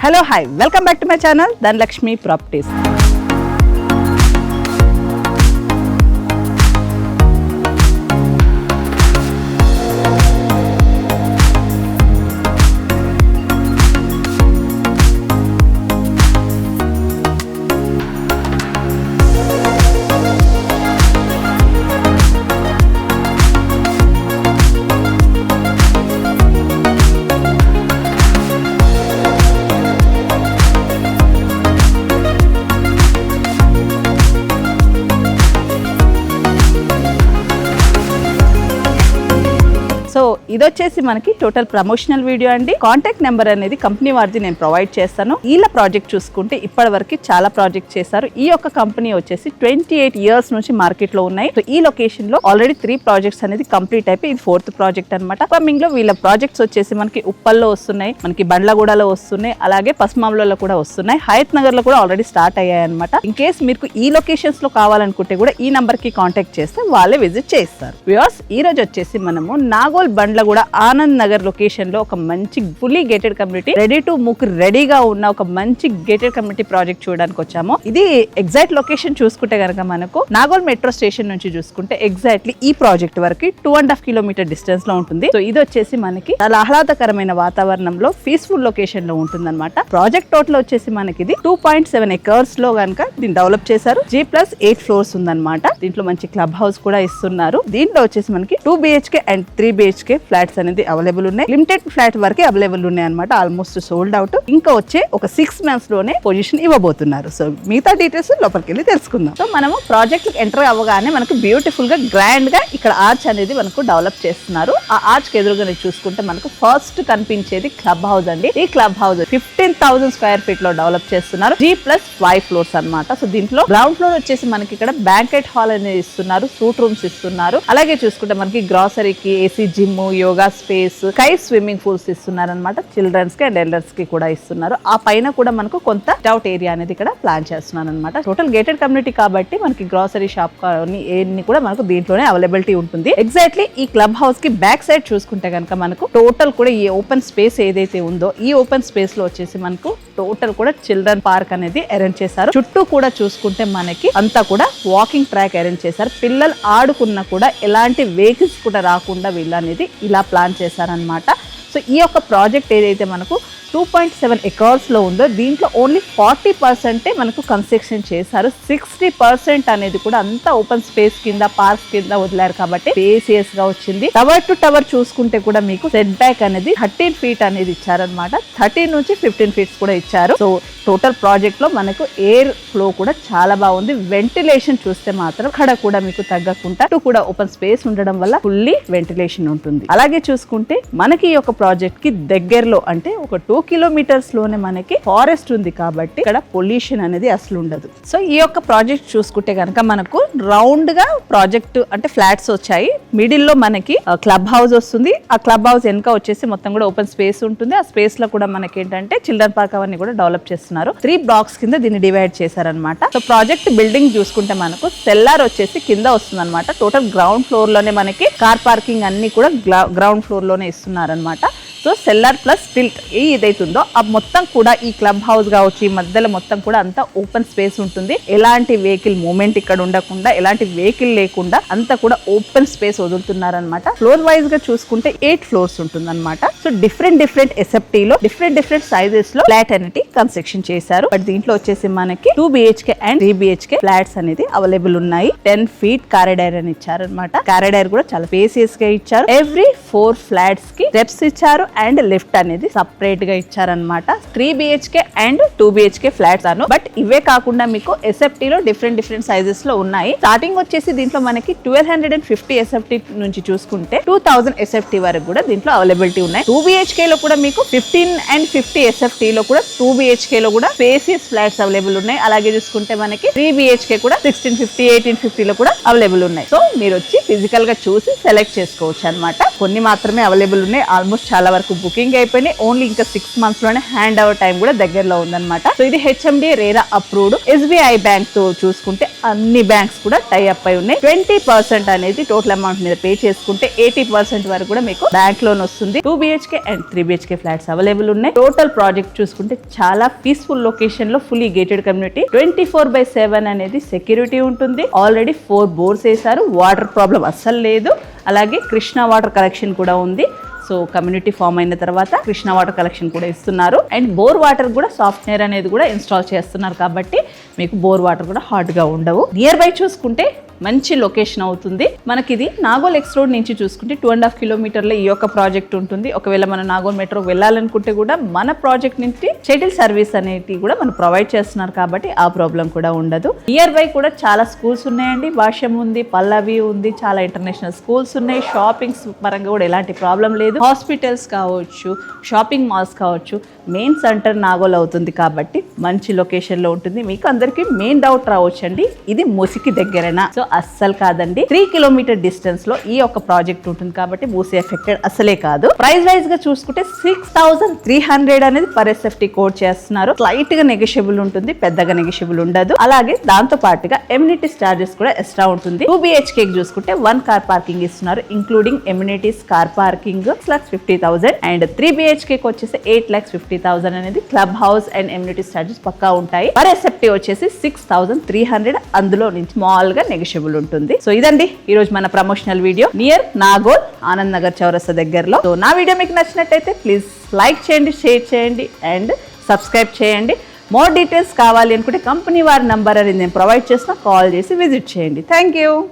Hello hi welcome back to my channel Dhanalakshmi properties. So ఇది వచ్చేసి మనకి టోటల్ ప్రమోషనల్ వీడియో అండి. కాంటాక్ట్ నెంబర్ అనేది కంపెనీ వారిది నేను ప్రొవైడ్ చేస్తాను. వీళ్ళ ప్రాజెక్ట్ చూసుకుంటే ఇప్పటి వరకు చాలా ప్రాజెక్ట్ చేశారు. ఈ యొక్క కంపెనీ వచ్చేసి 28 years నుంచి మార్కెట్ లో ఉన్నాయి. సో ఈ లొకేషన్ లో ఆల్రెడీ 3 ప్రాజెక్ట్స్ అనేది కంప్లీట్ అయిపోయి ఇది 4th ప్రాజెక్ట్ అనమాట. కమింగ్ లో వీళ్ళ ప్రాజెక్ట్స్ వచ్చేసి మనకి ఉప్పల్లో వస్తున్నాయి, మనకి బండ్లగూడలో వస్తున్నాయి, అలాగే పస్మాంలో కూడా వస్తున్నాయి, హయత్ నగర్ లో కూడా ఆల్రెడీ స్టార్ట్ అయ్యాయి అనమాట. ఇన్ కేస్ మీకు ఈ లొకేషన్స్ లో కావాలనుకుంటే కూడా ఈ నంబర్ కి కాంటాక్ట్ చేస్తే వాళ్ళే విజిట్ చేస్తారు. వ్యూవర్స్, ఈ రోజు వచ్చేసి మనము నాగోల్ బండ్లగూడ ఆనంద్ నగర్ లొకేషన్ లో ఒక మంచి fully gated community, ready to move రెడీగా ఉన్న ఒక మంచి గేటెడ్ కమ్యూనిటీ ప్రాజెక్ట్ చూడడానికి వచ్చాము. ఇది ఎగ్జాక్ట్ లొకేషన్ చూసుకుంటే కనుక మనకు నాగోల్ మెట్రో స్టేషన్ నుంచి చూసుకుంటే ఎగ్జాక్ట్లీ ఈ ప్రాజెక్ట్ వరకు 2.5 kilometer డిస్టెన్స్ లో ఉంటుంది. సో ఇది వచ్చేసి మనకి చాలా ఆహ్లాదకరమైన వాతావరణంలో పీస్ఫుల్ లొకేషన్ లో ఉంటుంది అనమాట. ప్రాజెక్ట్ టోటల్ వచ్చేసి మనకి ఇది 2.7 acres లో కనుక దీన్ని డెవలప్ చేశారు. G+8 floors ఉందన్నమాట. దీంట్లో మంచి క్లబ్ హౌస్ కూడా ఇస్తున్నారు. దీంట్లో వచ్చేసి మనకి 2 BHK అండ్ 3 BHK ఫ్లాట్స్ అనేది అవైలబుల్ ఉన్నాయి. లిమిటెడ్ ఫ్లాట్ వరకే అవైలబుల్ ఉన్నాయి అనమాట. Almost sold out. ఇంకా వచ్చే ఒక 6 months లోనే పొజిషన్ ఇవ్వబోతున్నారు. సో మిగతా డీటెయిల్స్ లోపలికి వెళ్ళి తెలుసుకుందాం. సో మనము ప్రాజెక్ట్ ఎంటర్ అవ్వగానే మనకు బ్యూటిఫుల్ గా గ్రాండ్ గా ఇక్కడ ఆర్చ్ అనేది మనకు డెవలప్ చేస్తున్నారు. ఆ ఆర్చ్ కి ఎదురుగా చూసుకుంటే మనకు ఫస్ట్ కనిపించేది క్లబ్ హౌస్ అండి. ఈ క్లబ్ హౌస్ 15,000 square feet లో డెవలప్ చేస్తున్నారు. G+5 floors అనమాట. సో దీంట్లో గ్రౌండ్ ఫ్లోర్ వచ్చేసి మనకి ఇక్కడ బ్యాంకెట్ హాల్ అనేది ఇస్తున్నారు, సూట్ రూమ్స్ ఇస్తున్నారు. అలాగే చూసుకుంటే మనకి గ్రాసరీకి, AC gym, yoga space, sky swimming pools ఇస్తున్నారు అనమాట. చిల్డ్రన్స్ కి అండ్ ఎల్డర్స్ కి కూడా ఇస్తున్నారు. ఆ పైన కూడా మనకు కొంత డౌట్ ఏరియా అనేది ఇక్కడ ప్లాన్ చేస్తున్నారు అనమాట. టోటల్ గేటెడ్ కమ్యూనిటీ కాబట్టి మనకి గ్రాసరీ షాప్ కానీ కూడా మనకు దీంట్లోనే అవైలబిలిటీ ఉంటుంది. ఎగ్జాక్ట్లీ ఈ క్లబ్ హౌస్ కి బ్యాక్ సైడ్ చూసుకుంటే కనుక మనకు టోటల్ కూడా ఈ ఓపెన్ స్పేస్ ఏదైతే ఉందో ఈ ఓపెన్ స్పేస్ లో వచ్చేసి మనకు టోటల్ కూడా చిల్డ్రన్ పార్క్ అనేది అరేంజ్ చేశారు. చుట్టూ కూడా చూసుకుంటే మనకి అంతా కూడా వాకింగ్ ట్రాక్ అరేంజ్ చేశారు. పిల్లలు ఆడుకున్నా కూడా ఎలాంటి వెహికల్స్ కూడా రాకుండా వీళ్ళు అనేది ఇలా ప్లాన్ చేశారనమాట. సో ఈ యొక్క ప్రాజెక్ట్ ఏదైతే మనకు 2.7 acres లో ఉందో దీంట్లో ఓన్లీ 40% మనకు కన్స్ట్రక్షన్ చేశారు. 60% అనేది కూడా అంతా ఓపెన్ స్పేస్ కింద, పార్క్ కింద వదిలారు కాబట్టి స్పేసియస్ గా వచ్చింది. టవర్ టు టవర్ చూసుకుంటే కూడా మీకు సెట్ బ్యాక్ అనేది 13 feet అనేది ఇచ్చారనమాట. 13 నుంచి 15 feet కూడా ఇచ్చారు. సో టోటల్ ప్రాజెక్ట్ లో మనకు ఎయిర్ ఫ్లో కూడా చాలా బాగుంది. వెంటిలేషన్ చూస్తే మాత్రం అక్కడ కూడా మీకు తగ్గకుండా కూడా ఓపెన్ స్పేస్ ఉండడం వల్ల ఫుల్లీ వెంటిలేషన్ ఉంటుంది. అలాగే చూసుకుంటే మనకి ఈ యొక్క ప్రాజెక్ట్ కి దగ్గరలో అంటే ఒక 2 kilometers లోనే మనకి ఫారెస్ట్ ఉంది కాబట్టి ఇక్కడ పొల్యూషన్ అనేది అసలు ఉండదు. సో ఈ యొక్క ప్రాజెక్ట్ చూసుకుంటే కనుక మనకు రౌండ్ గా ప్రాజెక్ట్ అంటే ఫ్లాట్స్ వచ్చాయి. మిడిల్ లో మనకి క్లబ్ హౌస్ వస్తుంది. ఆ క్లబ్ హౌస్ వెనక వచ్చేసి మొత్తం కూడా ఓపెన్ స్పేస్ ఉంటుంది. ఆ స్పేస్ లో కూడా మనకి ఏంటంటే చిల్డ్రన్ పార్క్ అవన్నీ కూడా డెవలప్ చేస్తున్నారు. 3 blocks కింద దీన్ని డివైడ్ చేశారనమాట. సో ప్రాజెక్ట్ బిల్డింగ్ చూసుకుంటే మనకు సెల్లార్ వచ్చేసి కింద వస్తుంది అనమాట. టోటల్ గ్రౌండ్ ఫ్లోర్ లోనే మనకి కార్ పార్కింగ్ అన్ని కూడా గ్రౌండ్ ఫ్లోర్ లోనే ఇస్తున్నారనమాట. సో సెల్లార్ ప్లస్ టిల్ట్ ఏదైతే ఉందో ఆ మొత్తం కూడా ఈ క్లబ్ హౌస్ కావచ్చు, ఈ మధ్యలో మొత్తం కూడా అంతా ఓపెన్ స్పేస్ ఉంటుంది. ఎలాంటి వెహికల్ మూవ్మెంట్ ఇక్కడ ఉండకుండా, ఎలాంటి వెహికల్ లేకుండా అంతా కూడా ఓపెన్ స్పేస్ వదులుతున్నారనమాట. ఫ్లోర్ వైజ్ గా చూసుకుంటే 8 floors ఉంటుంది అనమాట. సో డిఫరెంట్ SFT లో డిఫరెంట్ సైజెస్ లో ఫ్లాట్ అనేది కన్స్ట్రక్షన్ చేశారు. బట్ దీంట్లో వచ్చేసి మనకి 2 BHK అండ్ 3 BHK ఫ్లాట్స్ అనేది అవైలబుల్ ఉన్నాయి. 10 feet కారిడార్ అని ఇచ్చారనమాట. కారిడార్ కూడా చాలా స్పేసియస్ గా ఇచ్చారు. ఎవ్రీ 4 flats కి స్టెప్స్ ఇచ్చారు అండ్ లిఫ్ట్ అనేది సపరేట్ గా ఇచ్చారనమాట. 3 BHK and 2 BHK flats Anu. But ఇవే కాకుండా మీకు SFT లో డిఫరెంట్ సైజెస్ లో ఉన్నాయి. స్టార్టింగ్ వచ్చేసి దీంట్లో మనకి 1250 SFT నుంచి చూసుకుంటే 2000 SFT వరకు కూడా దీంట్లో అవైలబిలిటీ ఉన్నాయి. 2 BHK లో కూడా మీకు 15 and 50 SFT లో కూడా 2 BHK లో కూడా స్పేసియస్ ఫ్లాట్స్ అవైలబుల్ ఉన్నాయి. అలాగే చూసుకుంటే మనకి 3 BHK కూడా 1650, 1850 లో కూడా అవైలబుల్ ఉన్నాయి. సో మీరు వచ్చి ఫిజికల్ గా చూసి సెలెక్ట్ చేసుకోవచ్చు అనమాట. కొన్ని మాత్రమే అవైలబుల్ ఉన్నాయి. ఆల్మోస్ట్ చాలా వరకు బుకింగ్ అయిపోయినాయి. ఓన్లీ ఇంకా 6 months లోనే హ్యాండ్ ఓవర్ టైం కూడా దగ్గరలో ఉందన్నమాట. సో ఇది HMD RERA approved. SBI bank తో చూసుకుంటే అన్ని బ్యాంక్స్ కూడా టై అప్ అయి ఉన్నాయి. 20% అనేది టోటల్ అమౌంట్ మీద పే చేసుకుంటే 80% వరకు కూడా మీకు బ్యాంక్ లోన్ వస్తుంది. 2 BHK and 3 BHK flats available ఉన్నాయి. టోటల్ ప్రాజెక్ట్ చూసుకుంటే చాలా పీస్ఫుల్ లొకేషన్ లో ఫుల్లీ గేటెడ్ కమ్యూనిటీ. 24/7 అనేది సెక్యూరిటీ ఉంటుంది. ఆల్రెడీ 4 బోర్స్ వేశారు. వాటర్ ప్రాబ్లం అస్సలు లేదు. అలాగే కృష్ణా వాటర్ కలెక్షన్ కూడా ఉంది. సో కమ్యూనిటీ ఫామ్ అయిన తర్వాత కృష్ణా వాటర్ కలెక్షన్ కూడా ఇస్తున్నారు. అండ్ బోర్ వాటర్ కూడా సాఫ్ట్వేర్ అనేది కూడా ఇన్స్టాల్ చేస్తున్నారు కాబట్టి మీకు బోర్ వాటర్ కూడా హాట్ గా ఉండవు. నియర్ బై చూసుకుంటే మంచి లొకేషన్ అవుతుంది. మనకి ఇది నాగోల్ ఎక్స్ రోడ్ నుంచి చూసుకుంటే 2.5 కిలోమీటర్ల ఈ యొక్క ప్రాజెక్ట్ ఉంటుంది. ఒకవేళ మన నాగోల్ మెట్రో వెళ్ళాలనుకుంటే కూడా మన ప్రాజెక్ట్ నుంచి షటిల్ సర్వీస్ అనేది కూడా మనం ప్రొవైడ్ చేస్తున్నారు కాబట్టి ఆ ప్రాబ్లం కూడా ఉండదు. నియర్ బై కూడా చాలా స్కూల్స్ ఉన్నాయండి. భాష్యం ఉంది, పల్లవి ఉంది, చాలా ఇంటర్నేషనల్ స్కూల్స్ ఉన్నాయి. షాపింగ్స్ పరంగా కూడా ఎలాంటి ప్రాబ్లం లేదు. హాస్పిటల్స్ కావచ్చు, షాపింగ్ మాల్స్ కావచ్చు. మెయిన్ సెంటర్ నాగోల్ అవుతుంది కాబట్టి మంచి లొకేషన్ లో ఉంటుంది. మీకు అందరికి మెయిన్ డౌట్ రావచ్చండి, ఇది మూసికి దగ్గరేనా? సో అస్సలు కాదండి. 3 కిలోమీటర్ డిస్టెన్స్ లో ఈ యొక్క ప్రాజెక్ట్ ఉంటుంది కాబట్టి మూసి ఎఫెక్టెడ్ అసలే కాదు. ప్రైస్ వైజ్ గా చూసుకుంటే 6,300 అనేది పర్ SFT కోడ్ చేస్తున్నారు. స్లైట్ గా నెగోషియబుల్ ఉంటుంది, పెద్దగా నెగోషియబుల్ ఉండదు. అలాగే దాంతో పాటుగా ఎమ్యూనిటీస్ చార్జెస్ కూడా ఎక్స్ట్రా ఉంటుంది. 2 BHK చూసుకుంటే 1 కార్ పార్కింగ్ ఇస్తున్నారు, including amenities car parking 6,50,000 and 3 BHK వచ్చేసి 8,50,000 అనేది club house and amenities charges పక్కా ఉంటాయి. పర్ SFT వచ్చేసి 6,300, అందులో నుంచి స్మాల్ గా నెగోషియబుల్ ఉంటుంది. సో ఇదండి ఈ రోజు మన promotional video near Nagole Anand Nagar చౌరస్తా దగ్గరలో. సో నా వీడియో మీకు నచ్చినట్టయితే ప్లీజ్ లైక్ చేయండి, షేర్ చేయండి అండ్ సబ్స్క్రైబ్ చేయండి. మోర్ డీటెయిల్స్ కావాలి అనుకుంటే కంపెనీ వారి నంబర్ అనేది నేను ప్రొవైడ్ చేసిన, కాల్ చేసి విజిట్ చేయండి. Thank you.